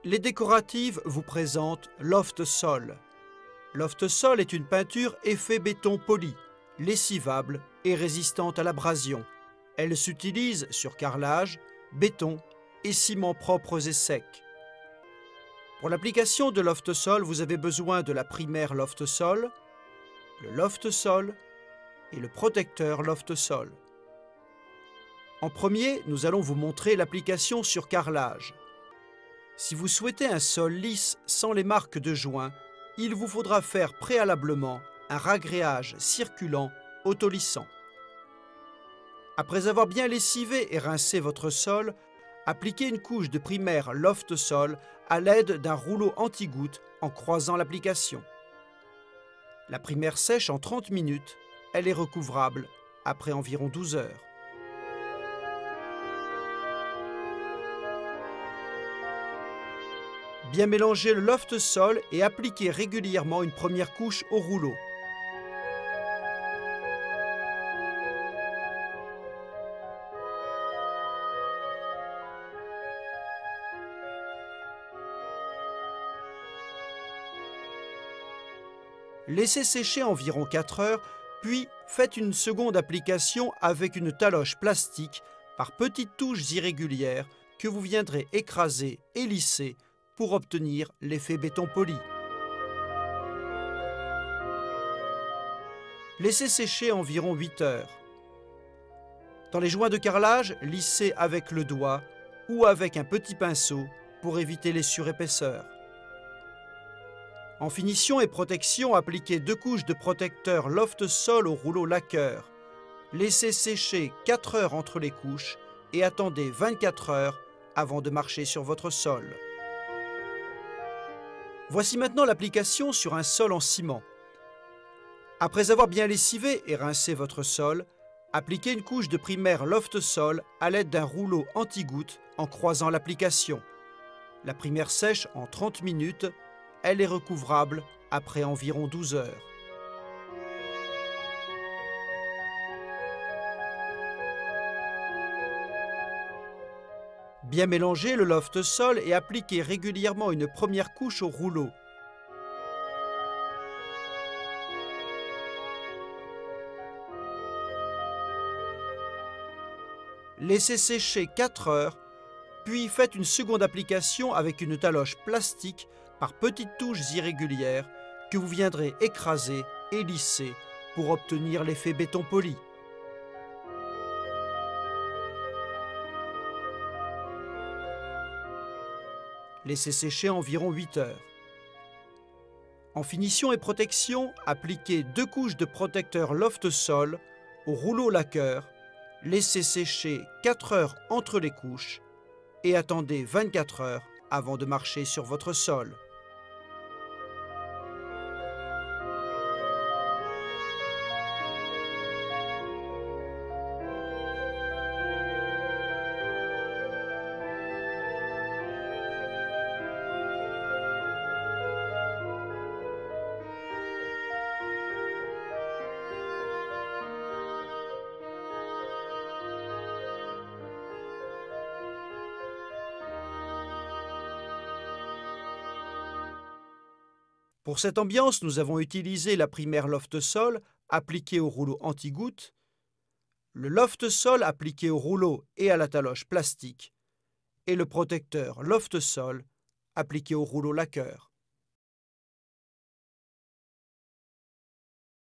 Les décoratives vous présentent Loft Sol. Loft Sol est une peinture effet béton poli, lessivable et résistante à l'abrasion. Elle s'utilise sur carrelage, béton et ciments propres et secs. Pour l'application de Loft Sol, vous avez besoin de la primaire Loft Sol, le Loft Sol et le protecteur Loft Sol. En premier, nous allons vous montrer l'application sur carrelage. Si vous souhaitez un sol lisse sans les marques de joint, il vous faudra faire préalablement un ragréage circulant autolissant. Après avoir bien lessivé et rincé votre sol, appliquez une couche de primaire Loft Sol à l'aide d'un rouleau anti-goutte en croisant l'application. La primaire sèche en 30 minutes, elle est recouvrable après environ 12 heures. Bien mélanger le Loft Sol et appliquer régulièrement une première couche au rouleau. Laissez sécher environ 4 heures, puis faites une seconde application avec une taloche plastique par petites touches irrégulières que vous viendrez écraser et lisser pour obtenir l'effet béton poli. Laissez sécher environ 8 heures. Dans les joints de carrelage, lissez avec le doigt ou avec un petit pinceau pour éviter les surépaisseurs. En finition et protection, appliquez 2 couches de protecteur Loft Sol au rouleau laqueur. Laissez sécher 4 heures entre les couches et attendez 24 heures avant de marcher sur votre sol. Voici maintenant l'application sur un sol en ciment. Après avoir bien lessivé et rincé votre sol, appliquez une couche de primaire Loft Sol à l'aide d'un rouleau anti-goutte en croisant l'application. La primaire sèche en 30 minutes, elle est recouvrable après environ 12 heures. Bien mélanger le Loft Sol et appliquer régulièrement une première couche au rouleau. Laissez sécher 4 heures, puis faites une seconde application avec une taloche plastique par petites touches irrégulières que vous viendrez écraser et lisser pour obtenir l'effet béton poli. Laissez sécher environ 8 heures. En finition et protection, appliquez 2 couches de protecteur Loft Sol au rouleau laqueur, laissez sécher 4 heures entre les couches et attendez 24 heures avant de marcher sur votre sol. Pour cette ambiance, nous avons utilisé la primaire Loft Sol appliquée au rouleau anti-goutte, le Loft Sol appliqué au rouleau et à la taloche plastique, et le protecteur Loft Sol appliqué au rouleau laqueur.